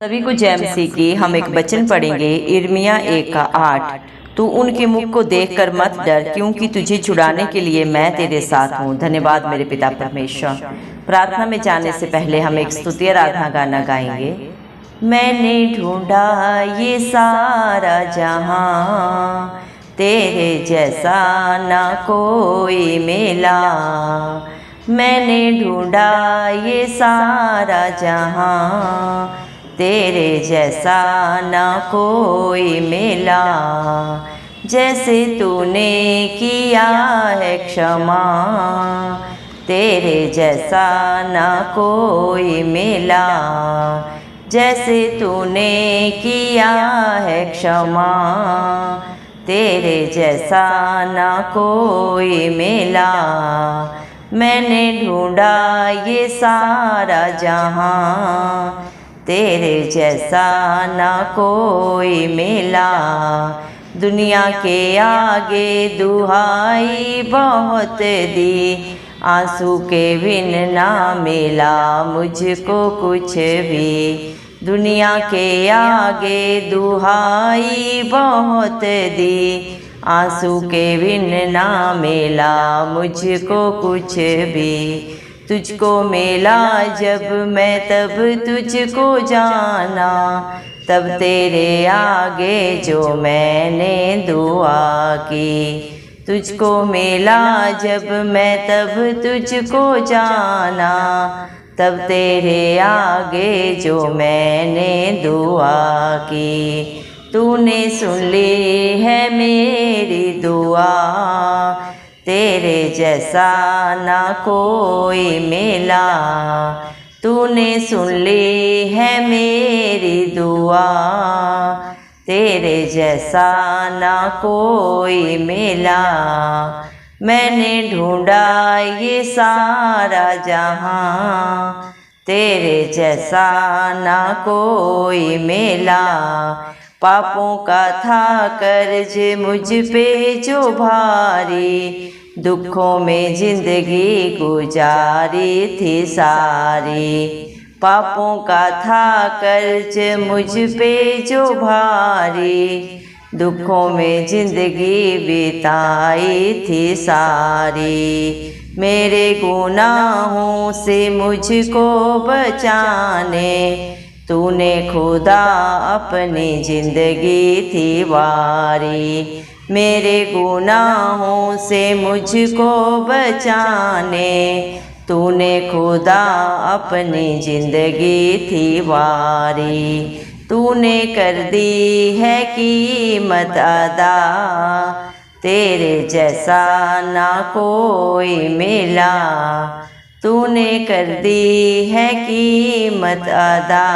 सभी को जय मसीह की। हम एक वचन पढ़ेंगे यिर्मयाह 1:8। तू उनके मुख को देखकर मत डर, क्योंकि तुझे छुड़ाने के लिए मैं तेरे साथ हूँ। धन्यवाद मेरे पिता परमेश्वर। प्रार्थना में जाने से पहले हम एक स्तुति आराधना गाना गाएंगे। मैंने ढूंढा ये सारा जहां, तेरे जैसा ना कोई मिला। मैंने ढूंढा ये सारा जहां, तेरे जैसा ना कोई मिला। जैसे तूने किया है क्षमा, तेरे जैसा ना कोई मिला। जैसे तूने किया है क्षमा, तेरे जैसा ना कोई मिला। मैंने ढूंढा ये सारा जहां, तेरे जैसा ना कोई मिला। दुनिया के आगे दुहाई बहुत दी, आंसू के बिन ना मिला मुझको कुछ भी। दुनिया के आगे दुहाई बहुत दी, आंसू के बिन ना मिला मुझको कुछ भी। तुझको मिला जब मैं तब तुझको जाना, तब तेरे आगे जो मैंने दुआ की। तुझको मिला जब मैं तब तुझको जाना, तब तेरे आगे जो मैंने दुआ की। तूने सुन ली है मेरी दुआ, तेरे जैसा ना कोई मिला। तूने सुन ली है मेरी दुआ, तेरे जैसा ना कोई मिला। मैंने ढूंढा ये सारा जहां, तेरे जैसा ना कोई मिला। पापों का था कर्ज मुझ पे जो भारी, दुखों में जिंदगी गुजारी थी सारी। पापों का था कर्ज मुझ पे जो भारी, दुखों में जिंदगी बिताई थी सारी। मेरे गुनाहों से मुझको बचाने, तूने खुदा अपनी जिंदगी थी वारी। मेरे गुनाहों से मुझको बचाने, तूने खुदा अपनी जिंदगी थी वारी। तूने कर दी है कीमत अदा, तेरे जैसा ना कोई मिला। तूने कर दी है कीमत अदा,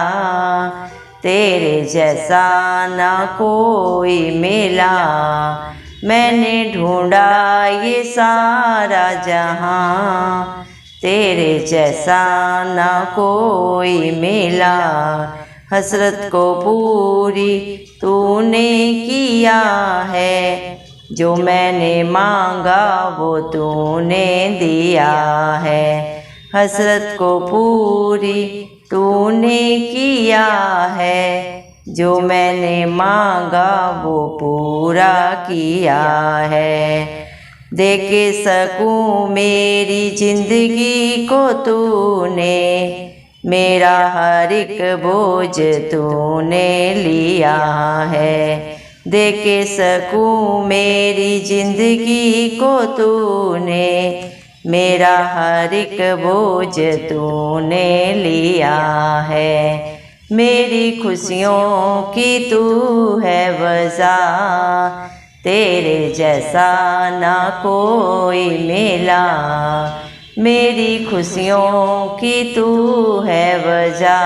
तेरे जैसा ना कोई मिला। मैंने ढूंढा ये सारा जहां, तेरे जैसा ना कोई मिला। हसरत को पूरी तूने किया है, जो मैंने मांगा वो तूने दिया है। हसरत को पूरी तूने किया है, जो मैंने मांगा वो पूरा किया है। दे के सकूं मेरी जिंदगी को तूने, मेरा हर एक बोझ तूने लिया है। दे के सकूं मेरी जिंदगी को तूने, मेरा हर एक बोझ तूने लिया है। मेरी खुशियों की तू है वजह, तेरे जैसा ना कोई मिला। मेरी खुशियों की तू है वजह,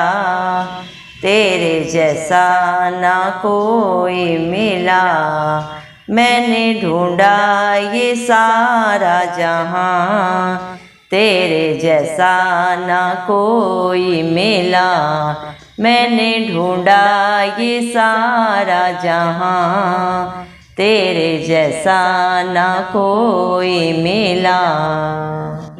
तेरे जैसा ना कोई मिला। मैंने ढूंढा ये सारा जहां, तेरे जैसा ना कोई मिला। मैंने ढूंढा ये सारा जहां, तेरे जैसा ना कोई मिला।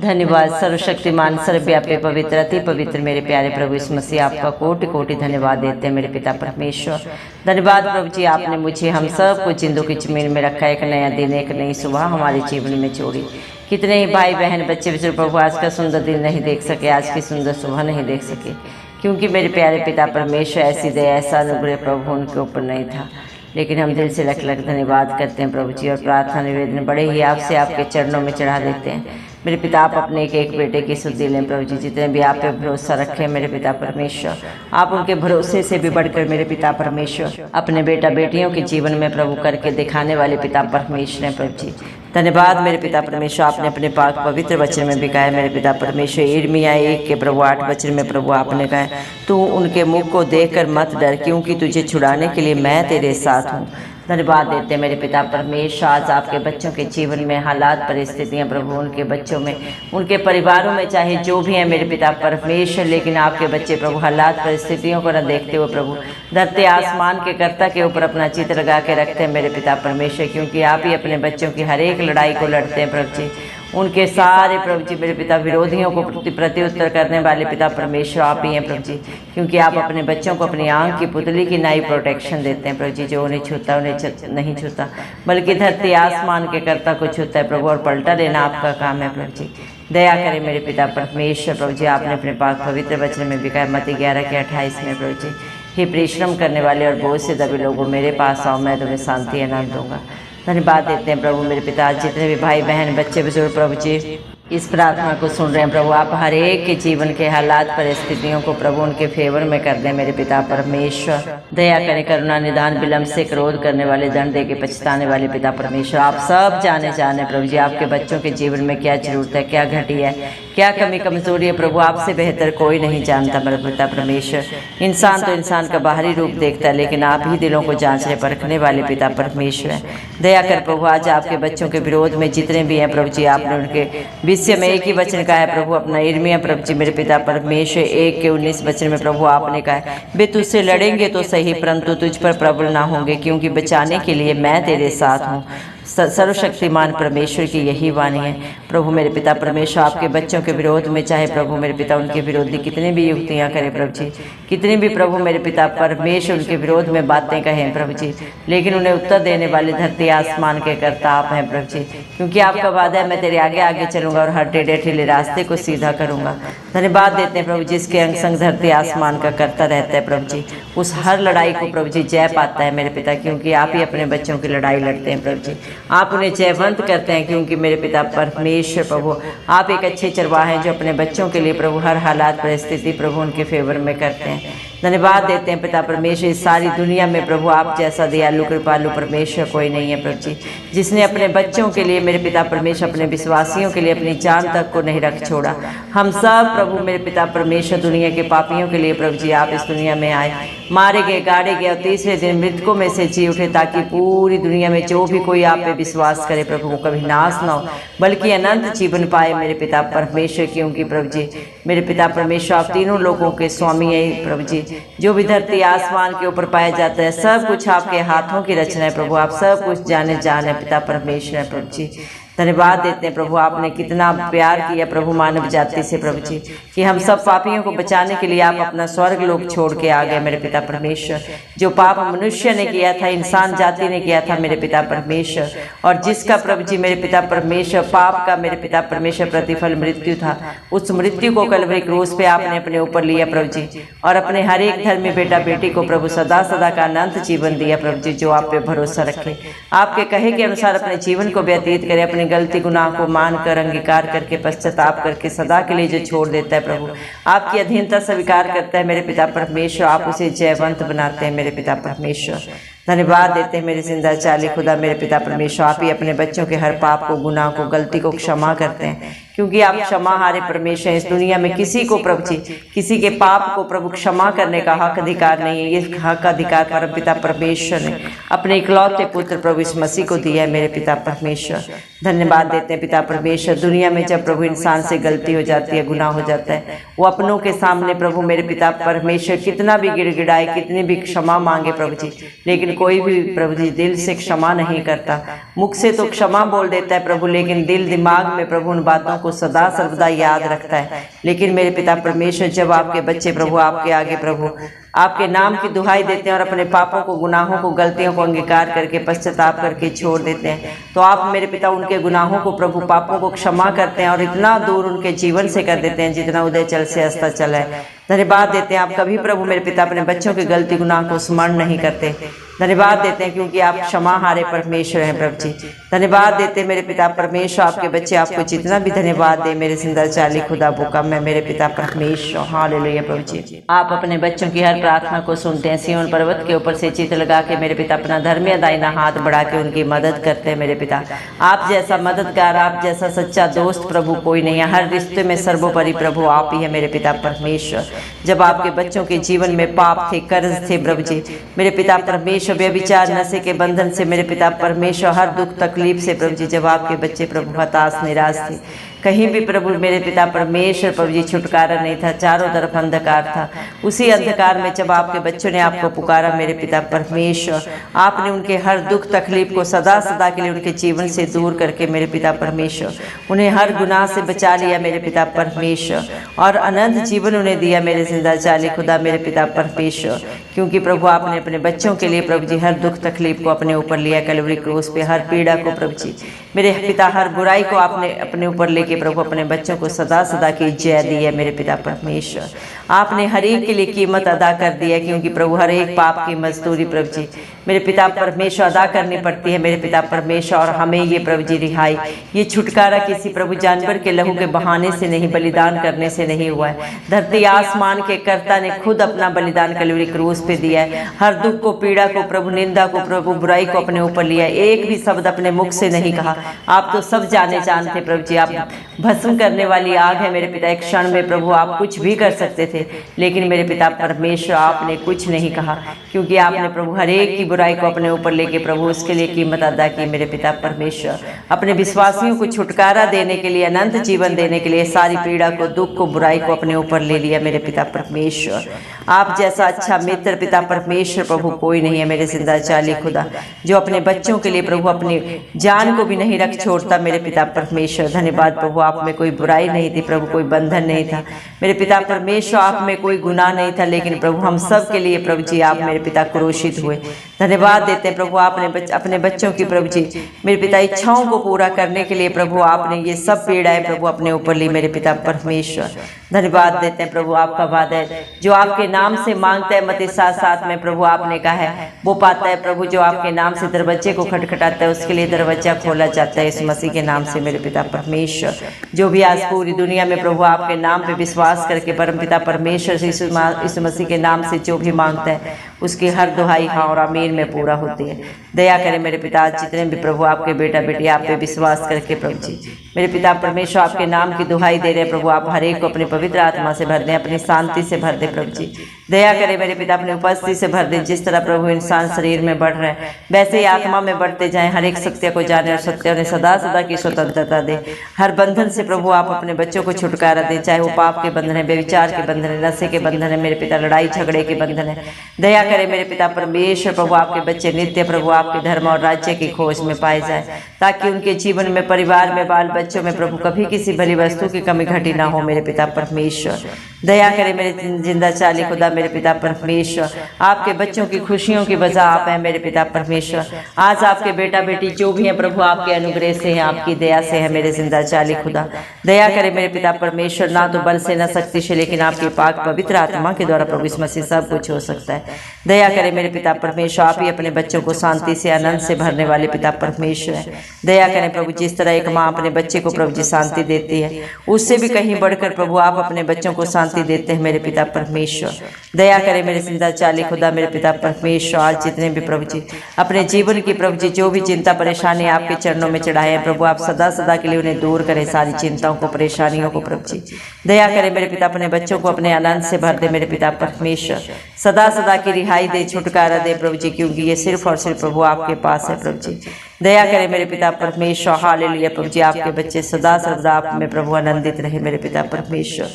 धन्यवाद सर्वशक्तिमान सर्वव्यापी पवित्र अति पवित्र मेरे प्यारे प्रभु यीशु मसीह, आपका कोटि कोटि धन्यवाद देते हैं मेरे पिता परमेश्वर। धन्यवाद प्रभु जी, आपने मुझे हम सब को जिंदों की जमीन में रखा। एक नया दिन, एक नई सुबह हमारे जीवन में जोड़ी। कितने ही भाई बहन बच्चे बुजुर्ग प्रभु आज का सुंदर दिन नहीं देख सके, आज की सुंदर सुबह नहीं देख सके, क्योंकि मेरे प्यारे पिता परमेश्वर ऐसी दया ऐसा अनुग्रह प्रभु उनके ऊपर नहीं था। लेकिन हम दिल से लख लख धन्यवाद करते हैं प्रभु जी, और प्रार्थना निवेदन बड़े ही आपसे आपके चरणों में चढ़ा देते हैं मेरे पिता। आप अपने एक एक बेटे की सुधि लें प्रभु जी। जितने भी आप पे भरोसा रखें मेरे पिता परमेश्वर, आप उनके भरोसे से भी बढ़कर मेरे पिता परमेश्वर अपने बेटा बेटियों के जीवन में प्रभु करके दिखाने वाले पिता परमेश्वर हैं प्रभु जी। धन्यवाद मेरे पिता परमेश्वर, आपने अपने पाक पवित्र वचन में भी कहा है मेरे पिता परमेश्वर। यिर्मयाह 1 के प्रभु 8 वचन में प्रभु आपने कहा है, तू उनके मुख को देखकर मत डर, क्योंकि तुझे छुड़ाने के लिए मैं तेरे साथ हूँ। धन्यवाद देते हैं मेरे पिता परमेश्वर। आज आपके बच्चों के जीवन में हालात परिस्थितियां प्रभु, उनके बच्चों में, उनके परिवारों में चाहे जो भी है मेरे पिता परमेश्वर, लेकिन आपके बच्चे प्रभु हालात परिस्थितियों को न देखते हुए प्रभु धरती आसमान के कर्ता के ऊपर अपना चित्र लगा के रखते हैं मेरे पिता परमेश्वर, क्योंकि आप ही अपने बच्चों की हर एक लड़ाई को लड़ते हैं प्रभु जी। उनके सारे प्रभु जी मेरे पिता विरोधियों को प्रत्युत्तर करने वाले पिता परमेश्वर आप ही हैं प्रभु जी, क्योंकि आप अपने बच्चों को अपनी आंख की पुतली की नई प्रोटेक्शन देते हैं प्रभु जी। जो उन्हें छूता उन्हें नहीं छूता, बल्कि धरती आसमान के कर्ता को छूता है प्रभु, और पलटा लेना आपका काम है प्रभु जी। दया करें मेरे पिता परमेश्वर प्रभु जी। आपने अपने पाक पवित्र वचन में भी कहा मत्ती 11 के 28 में प्रभु जी, हे परिश्रम करने वाले और बोझ से दबे लोगों मेरे पास आओ, मैं तुम्हें शांति आनंद दूंगा। धन्यवाद देते हैं प्रभु मेरे पिता। जितने भी भाई बहन बच्चे बुजुर्ग प्रभु जी इस प्रार्थना को सुन रहे हैं प्रभु, आप हर एक के जीवन के हालात परिस्थितियों को प्रभु उनके फेवर में कर दें मेरे पिता परमेश्वर। दया करें, करुणा निदान विलम्ब से क्रोध करने वाले, दंड दे के पछताने वाले पिता परमेश्वर। आप सब जाने प्रभु जी आपके बच्चों के जीवन में क्या जरूरत है, क्या घटी है, क्या कमी कमजोरी है प्रभु, आपसे बेहतर कोई नहीं जानता मेरे पिता परमेश्वर। इंसान तो इंसान का बाहरी रूप देखता है, लेकिन आप ही दिलों को जांचने परखने वाले पिता परमेश्वर। दया कर प्रभु, आज आपके बच्चों के विरोध में जितने भी हैं प्रभु जी, आपने उनके विषय में एक ही वचन कहा है प्रभु, अपना यिर्मयाह प्रभु जी मेरे पिता परमेश्वर 1 के 19 वचन में प्रभु आपने कहा है, वे तुझसे लड़ेंगे तो सही, परंतु तुझ पर प्रबल ना होंगे, क्योंकि बचाने के लिए मैं तेरे साथ हूँ। सर्वशक्तिमान परमेश्वर की यही वाणी है प्रभु मेरे पिता परमेश्वर। आपके बच्चों के विरोध में चाहे प्रभु मेरे पिता उनके विरोधी कितने भी युक्तियां करें प्रभु जी, कितने भी प्रभु मेरे पिता परमेश्वर उनके विरोध में बातें कहें प्रभु जी, लेकिन उन्हें उत्तर देने वाले धरती आसमान के कर्ता आप हैं प्रभु जी, क्योंकि आपका वादा है मैं तेरे आगे आगे चलूंगा और हर टेढ़े टेढ़े रास्ते को सीधा करूंगा। धन्यवाद देते हैं प्रभु, जिसके अंग संग धरती आसमान का करता रहता है प्रभु जी, उस हर लड़ाई को प्रभु जी जय पाता है मेरे पिता, क्योंकि आप ही अपने बच्चों की लड़ाई लड़ते हैं प्रभु जी। आप उन्हें जयवंत करते हैं, क्योंकि मेरे पिता परमेश्वर प्रभु आप एक अच्छे चरवाहे हैं जो अपने बच्चों के लिए प्रभु हर हालात परिस्थिति प्रभु उनके फेवर में करते हैं। धन्यवाद देते हैं पिता परमेश्वर। इस सारी दुनिया में प्रभु आप जैसा दयालु कृपालु परमेश्वर कोई नहीं है प्रभु जी, जिसने अपने बच्चों के लिए मेरे पिता परमेश्वर अपने विश्वासियों के लिए अपनी जान तक को नहीं रख छोड़ा। हम सब प्रभु मेरे पिता परमेश्वर दुनिया के पापियों के लिए प्रभु जी आप इस दुनिया में आए, मारे गए गाड़े गए और तीसरे दिन मृतकों में से जी उठे, ताकि पूरी दुनिया में जो भी कोई आप पे विश्वास करे प्रभु वो कभी नाश ना हो बल्कि अनंत जीवन पाए मेरे पिता परमेश्वर। क्योंकि प्रभु जी मेरे पिता परमेश्वर आप तीनों लोगों के स्वामी है प्रभु जी, जो भी धरती आसमान के ऊपर पाया जाता है सब कुछ आपके हाथों की रचना है प्रभु, आप सब कुछ जाने पिता परमेश्वर है प्रभु जी। धन्यवाद देते हैं प्रभु, आपने कितना प्यार किया प्रभु मानव जाति से प्रभु जी, कि हम सब पापियों को बचाने के लिए आप अपना स्वर्ग लोक छोड़ के आ गए मेरे पिता परमेश्वर। जो पाप मनुष्य ने किया था, इंसान जाति ने किया था मेरे पिता परमेश्वर, और जिसका प्रभु जी मेरे पिता परमेश्वर पाप का मेरे पिता परमेश्वर प्रतिफल मृत्यु था, उस मृत्यु को कलवरी क्रूस पे आपने अपने ऊपर लिया प्रभु जी, और अपने हर एक धर्मी बेटा बेटी को प्रभु सदा सदा का अनंत जीवन दिया प्रभु जी, जो आप पे भरोसा रखे, आपके कहे के अनुसार अपने जीवन को व्यतीत करे, अपने गलती गुनाह को मानकर अंगीकार करके पश्चाताप करके सदा के लिए जो छोड़ देता है प्रभु, आपकी अधीनता स्वीकार करता है मेरे पिता परमेश्वर, आप उसे जयवंत बनाते हैं मेरे पिता परमेश्वर। धन्यवाद देते हैं मेरे जिंदा चाली खुदा मेरे पिता परमेश्वर, आप ही अपने बच्चों के हर पाप को गुनाह को गलती को क्षमा करते हैं, क्योंकि आप क्षमा हारे परमेश्वर। इस दुनिया में किसी को प्रभु जी किसी के पाप को प्रभु क्षमा करने का हक अधिकार नहीं है, ये हक अधिकार परम पिता परमेश्वर ने अपने इकलौते पुत्र प्रभु इस मसीह को दिया है मेरे पिता परमेश्वर। धन्यवाद देते हैं पिता परमेश्वर। दुनिया में जब प्रभु इंसान से गलती हो जाती है, गुनाह हो जाता है, वो अपनों के सामने प्रभु मेरे पिता परमेश्वर कितना भी गिड़गिड़ाए, कितनी भी क्षमा मांगे प्रभु जी, लेकिन कोई भी प्रभु जी दिल से क्षमा नहीं करता। मुख से तो क्षमा बोल देता है प्रभु, लेकिन दिल दिमाग में प्रभु उन बातों को सदा सर्वदा याद रखता है। लेकिन मेरे पिता परमेश्वर जब आपके बच्चे प्रभु आपके आगे प्रभु आपके नाम की दुहाई देते हैं और अपने पापों को, गुनाहों को, गलतियों को अंगीकार करके पश्चाताप करके छोड़ देते हैं, तो आप मेरे पिता उनके गुनाहों को प्रभु पापों को क्षमा करते हैं और इतना दूर उनके जीवन से कर देते हैं जितना उदय चल से अस्ताचल है। धन्यवाद देते हैं आप कभी प्रभु मेरे पिता अपने बच्चों की गलती गुनाह को स्मरण नहीं करते। धन्यवाद देते हैं क्योंकि आप क्षमा हारे परमेश्वर हैं प्रभु जी। धन्यवाद देते मेरे पिता परमेश्वर, आपके बच्चे आपको जितना भी धन्यवाद दे मेरे जिंदा चाली खुदा बुका मैं मेरे पिता परमेश्वर। हालेलुया प्रभु जी। आप अपने बच्चों की हर प्रार्थना को सुनते हैं। सिय्योन पर्वत के ऊपर से चित्र लगा के मेरे पिता अपना धर्मी दाहिना हाथ बढ़ा के उनकी मदद करते हैं मेरे पिता। आप जैसा मददगार, आप जैसा सच्चा दोस्त प्रभु कोई नहीं है। हर रिश्ते में सर्वोपरि प्रभु आप ही है मेरे पिता परमेश्वर। जब आपके बच्चों के जीवन में पाप थे, कर्ज थे प्रभु जी, मेरे पिता परमेश्वर व्यभिचार, नशे के बंधन से मेरे पिता परमेश्वर, हर दुख तकलीफ से प्रभु जी, जब आपके बच्चे प्रभु हताश निराश थे, कहीं भी प्रभु मेरे पिता परमेश्वर प्रभु जी छुटकारा नहीं था, चारों तरफ अंधकार था। उसी अंधकार में जब आपके बच्चों ने आपको पुकारा मेरे पिता परमेश्वर, आपने उनके हर दुख तकलीफ को सदा सदा के लिए उनके जीवन से दूर करके मेरे पिता परमेश्वर उन्हें हर गुनाह से बचा लिया मेरे पिता परमेश्वर, और अनंत जीवन उन्हें दिया मेरे जिंदा चाली खुदा मेरे पिता परमेश्वर। क्योंकि प्रभु आपने अपने बच्चों के लिए प्रभु जी हर दुख तकलीफ को अपने ऊपर लिया कलवरी क्रूस पे, हर पीड़ा को प्रभु जी मेरे पिता, हर बुराई को आपने अपने ऊपर लेके प्रभु अपने बच्चों को सदा सदा की जय दी है मेरे पिता परमेश्वर। आपने हर एक के लिए कीमत अदा कर दी है, क्योंकि प्रभु हर एक पाप की मजदूरी प्रभु जी मेरे पिता परमेश्वर अदा करनी पड़ती है मेरे पिता परमेश्वर। और हमें ये प्रभु जी रिहाई, ये छुटकारा किसी प्रभु जानवर के लहू के बहाने से नहीं, बलिदान करने से नहीं हुआ है। धरती आसमान के कर्ता ने खुद अपना बलिदान कलवरी क्रूस पे दिया है। हर दुख को, पीड़ा को प्रभु, निंदा को प्रभु, बुराई को अपने ऊपर लिया। एक भी शब्द अपने मुख से नहीं कहा। आप तो सब जाने जानते प्रभु जी, आप भस्म करने वाली आग है मेरे पिता। एक क्षण में प्रभु आप कुछ भी कर सकते थे, लेकिन मेरे पिता परमेश्वर आपने कुछ नहीं कहा, क्योंकि आपने प्रभु हर एक की बुराई को अपने ऊपर लेके प्रभु उसके लिए कीमत अदा की मेरे पिता परमेश्वर। अपने विश्वासियों को छुटकारा देने के लिए, अनंत जीवन देने के लिए सारी पीड़ा को, दुख को, बुराई को अपने ऊपर ले लिया मेरे पिता परमेश्वर। आप जैसा अच्छा मित्र पिता परमेश्वर प्रभु कोई नहीं है मेरे जिंदा चाली खुदा, जो अपने बच्चों के लिए प्रभु अपनी जान को भी नहीं रख छोड़ता मेरे पिता परमेश्वर। धन्यवाद प्रभु, आप में कोई बुराई नहीं थी प्रभु, कोई बंधन नहीं था मेरे पिता परमेश्वर, आप में कोई गुनाह नहीं था, लेकिन प्रभु हम सब के लिए प्रभु जी आप मेरे पिता क्रूसित हुए। धन्यवाद देते हैं प्रभु, आपने अपने बच्चों की प्रभु जी मेरे पिता इच्छाओं को पूरा करने के लिए प्रभु आपने ये सब पीड़ाएं प्रभु अपने ऊपर ली मेरे पिता परमेश्वर। धन्यवाद देते हैं प्रभु, आपका वादा है जो आपके नाम से मांगता है, मत्ती 7:7 में प्रभु आपने कहा है वो पाता है प्रभु। जो आपके नाम से दरवाजे को खटखटाता है उसके लिए दरवाजा खोला जाता है इस मसीह के नाम से मेरे पिता परमेश्वर। जो भी आज पूरी दुनिया में प्रभु आपके नाम पे विश्वास करके परम पिता परमेश्वर से इस मसीह के नाम से जो भी मांगता है उसकी हर दुहाई हाँ और आमीन में पूरा होती है। दया करें मेरे पिता, जितने भी प्रभु आपके बेटा बेटी आप पे विश्वास करके प्रभु जी मेरे पिता परमेश्वर आपके नाम की दुहाई दे रहे प्रभु, आप हर एक को अपनी पवित्र आत्मा से भर दें, अपनी शांति से भर दे प्रभु जी। दया करें मेरे पिता, अपनी उपस्थिति से भर दें। जिस तरह प्रभु इंसान शरीर में बढ़ रहे हैं वैसे ही आत्मा में बढ़ते जाएं, हर एक सत्य को जाने और सत्य उन्हें सदा सदा की स्वतंत्रता दे। हर बंधन से प्रभु आप अपने बच्चों को छुटकारा दें, चाहे वो पाप के बंधन है, व्यभिचार के बंधन है, नशे के बंधन है मेरे पिता, लड़ाई झगड़े के बंधन है। दया करें मेरे पिता परमेश्वर प्रभु, आपके बच्चे नित्य प्रभु आपके धर्म और राज्य की खोज में पाए जाए, ताकि उनके जीवन में, परिवार में, बाल बच्चों में प्रभु कभी किसी भली वस्तु की कमी घटी ना हो मेरे पिता परमेश्वर। दया करें मेरे जिंदा चाली खुदा मेरे पिता परमेश्वर, आपके बच्चों की खुशियों की वजह आप हैं मेरे पिता परमेश्वर। आज आपके बेटा बेटी जो भी हैं प्रभु आपके अनुग्रह से हैं, आपकी दया से है मेरे जिंदा चाली खुदा। दया करें मेरे पिता परमेश्वर, ना तो बल से, ना शक्ति से, लेकिन आपके पाक पवित्र आत्मा के द्वारा प्रभु यीशु मसीह सब कुछ हो सकता है। दया करें मेरे पिता परमेश्वर, आप ही अपने बच्चों को शांति से, आनंद से भरने वाले पिता परमेश्वर है। दया करें प्रभु, जिस तरह एक माँ अपने बच्चे को प्रभु जी शांति देती है, उससे भी कहीं बढ़कर प्रभु आप अपने बच्चों को शांति देते हैं मेरे पिता परमेश्वर। दया करें मेरे जिंदा चाली खुदा मेरे पिता परमेश्वर, आज जितने भी प्रभु जी अपने जीवन की प्रभु जी जो भी चिंता परेशानी आपके चरणों में चढ़ाए हैं प्रभु, आप सदा सदा के लिए उन्हें दूर करें, सारी चिंताओं को, परेशानियों को प्रभु जी। दया करें मेरे पिता, अपने बच्चों को अपने आनंद से भर दे मेरे पिता परमेश्वर, सदा सदा की रिहाई दे, छुटकारा दे प्रभु जी, क्योंकि ये सिर्फ और सिर्फ प्रभु आपके पास है प्रभु जी। दया करें मेरे पिता परमेश्वर। हालेलुया प्रभु जी, आपके बच्चे सदा सर्वदा आप में प्रभु आनंदित रहे मेरे पिता परमेश्वर।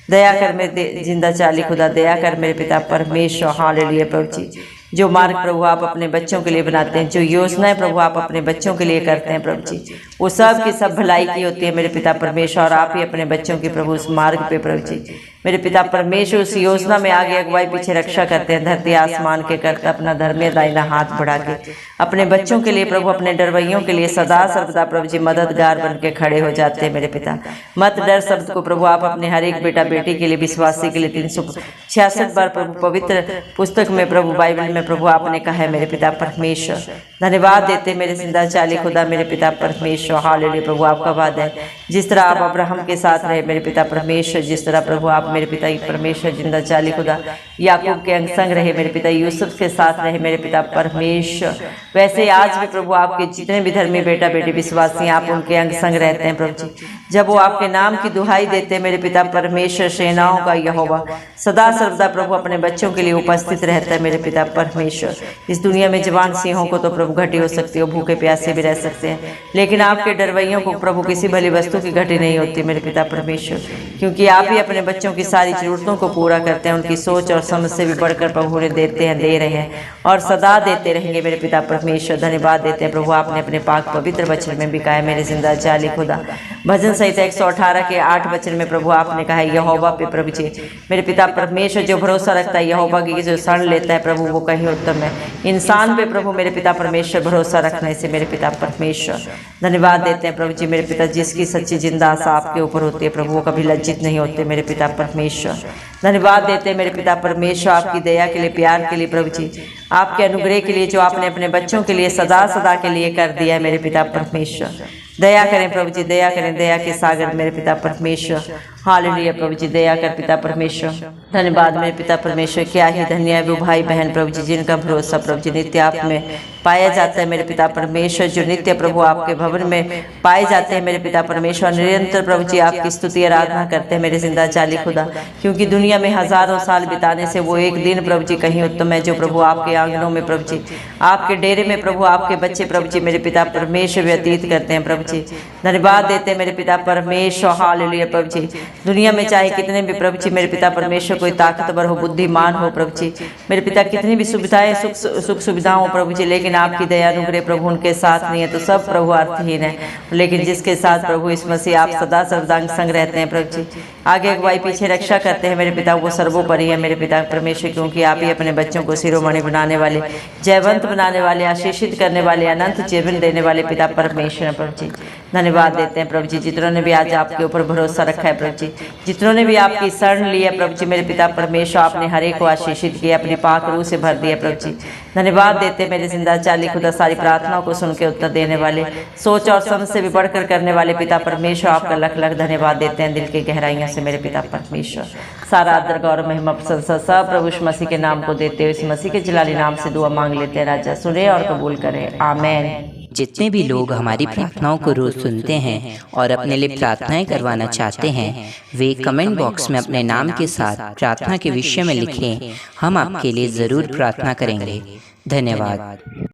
दया कर मेरे जिंदा चाली खुदा, दया कर मेरे पिता परमेश्वर। हालेलुया प्रभु जी, जो मार्ग प्रभु आप अपने बच्चों के लिए बनाते हैं, जो योजनाएं प्रभु आप अपने बच्चों के लिए करते हैं प्रभु जी, वो सब की सब भलाई की होती है मेरे पिता परमेश्वर। और आप ही अपने बच्चों की प्रभु उस मार्ग पे प्रभु जी मेरे पिता परमेश्वर उस योजना में आगे अगुवाई पीछे रक्षा करते हैं। धरती आसमान के करता अपना धर्म दाहिना हाथ बढ़ा के अपने बच्चों के लिए प्रभु, अपने डरवैयों के लिए सदा सर्वदा प्रभु जी मददगार बन के खड़े हो जाते हैं मेरे पिता। मत डर शब्द को प्रभु आप अपने हर एक बेटा बेटी के लिए, विश्वासी के लिए 366 बार प्रभु पवित्र पुस्तक में प्रभु बाइबल में प्रभु आपने कहा है मेरे पिता परमेश्वर। धन्यवाद देते मेरे जिंदा चाली खुदा मेरे पिता परमेश्वर। हालेलुया प्रभु, आपका वादा है जिस तरह आप अब्राहम के साथ रहे मेरे पिता परमेश्वर, जिस तरह प्रभु आप मेरे पिता परमेश्वर जिंदा चाली खुदा याकूब के अंग संग रहे मेरे पिता, यूसुफ के साथ रहे मेरे पिता परमेश्वर, वैसे आज भी प्रभु आपके जितने भी धर्मी बेटा बेटी विश्वासी आप उनके अंग संग रहते हैं प्रभु जी। जब वो आपके नाम की दुहाई देते हैं मेरे पिता परमेश्वर, सेनाओं का यहोवा सदा सर्वदा प्रभु अपने बच्चों के लिए उपस्थित रहता है मेरे पिता परमेश्वर। इस दुनिया में जवान सिंहों को तो प्रभु घटी हो सकती हो, भूखे प्यासे भी रह सकते हैं, लेकिन आपके डरवैयों को प्रभु किसी भली वस्तु की घटी नहीं होती मेरे पिता परमेश्वर, क्योंकि आप ही अपने बच्चों की सारी जरूरतों को पूरा करते हैं। उनकी सोच और समझ से भी बढ़कर प्रभु उन्हें देते हैं, दे रहे हैं और सदा देते रहेंगे मेरे पिता परमेश्वर। धन्यवाद देते हैं प्रभु, आपने अपने पाक पवित्र वचन में भी कहा है मेरे जिंदा चाली खुदा। भजन संहिता 118 के 8 वचन में प्रभु आपने कहा है यहोवा पे प्रभु जी मेरे पिता परमेश्वर जो भरोसा रखता है, यहोवा की जो शरण लेता है प्रभु वो कहीं उत्तम है। इंसान पे प्रभु मेरे पिता परमेश्वर भरोसा रखने से मेरे पिता परमेश्वर धन्यवाद देते हैं प्रभु जी मेरे पिता, जिसकी सच्ची जिंदा आशा आपके ऊपर होती है प्रभु वो कभी लज्जित नहीं होते मेरे पिता परमेश्वर। धन्यवाद देते हैं मेरे पिता परमेश्वर आपकी दया के लिए, प्यार के लिए प्रभु जी, आपके अनुग्रह के लिए जो आपने अपने बच्चों के लिए सदा सदा के लिए कर दिया है मेरे पिता परमेश्वर। दया करें प्रभु जी, दया करें, दया के सागर मेरे पिता परमेश्वर। हालेलुया प्रभु जी, दया कर पिता परमेश्वर। धन्यवाद मेरे पिता परमेश्वर, क्या ही धन्य है वो भाई बहन प्रभु जी जिनका भरोसा प्रभु जी नित्य आप में पाया जाता है मेरे पिता परमेश्वर, जो नित्य प्रभु आपके भवन में पाए जाते हैं मेरे पिता परमेश्वर। निरंतर प्रभु जी आपकी स्तुति आराधना करते हैं मेरे जिंदा चाली खुदा, क्योंकि दुनिया में हजारों साल बिताने से वो एक दिन प्रभु जी कहीं उत्तम है जो प्रभु आपके आंगनों में प्रभु जी आपके डेरे में प्रभु आपके बच्चे प्रभु जी मेरे पिता परमेश्वर व्यतीत करते हैं प्रभु जी। धन्यवाद देते हैं मेरे पिता परमेश्वर। हालेलुया प्रभु जी, दुनिया में चाहे कितने भी प्रभु जी मेरे पिता परमेश्वर कोई ताकतवर हो, बुद्धिमान हो प्रभु जी मेरे पिता, कितनी भी सुविधाएं सुख सुविधाएं हो प्रभु जी, लेकिन आपकी दया अनुग्रह प्रभु उनके साथ नहीं है तो सब प्रभु अर्थहीन है। लेकिन जिसके साथ प्रभु इस मसीह आप सदा सर्वदा संग रहते हैं प्रभु जी, आगे अगुवाई पीछे रक्षा करते हैं मेरे पिता, वो सर्वोपरि है मेरे पिता परमेश्वर, क्योंकि आप ही अपने बच्चों को शिरोमणि बनाने वाले, जयवंत बनाने वाले, आशीषित करने वाले, अनंत जीवन देने वाले पिता परमेश्वर प्रभु जी। धन्यवाद देते हैं प्रभु जी, जितनों ने भी आज आपके ऊपर भरोसा रखा है प्रभु जी, जितनों ने भी आपकी शरण ली है प्रभु जी मेरे पिता परमेश्वर, आपने हर एक को आशीषित किया, अपनी पाक रूह से भर दिया प्रभु जी। धन्यवाद देते मेरे जिंदा चाली खुदा, सारी प्रार्थनाओं को सुन के उत्तर देने वाले, सोच और समझ से भी बढ़कर करने वाले पिता परमेश्वर, आपका लख लख धन्यवाद देते हैं दिल की गहराइयों से मेरे पिता परमेश्वर। सारा आदर गौरव महिमा प्रशंसा सब प्रभु इस मसीह के नाम को देते हुए इस मसीह के जलाली नाम से दुआ मांग लेते हैं। राजा सुने और कबूल करें, आमीन। जितने भी लोग हमारी प्रार्थनाओं को रोज सुनते हैं और अपने लिए प्रार्थनाएं करवाना चाहते हैं, वे कमेंट बॉक्स में अपने नाम के साथ प्रार्थना के विषय में लिखें, हम आपके लिए ज़रूर प्रार्थना करेंगे। धन्यवाद।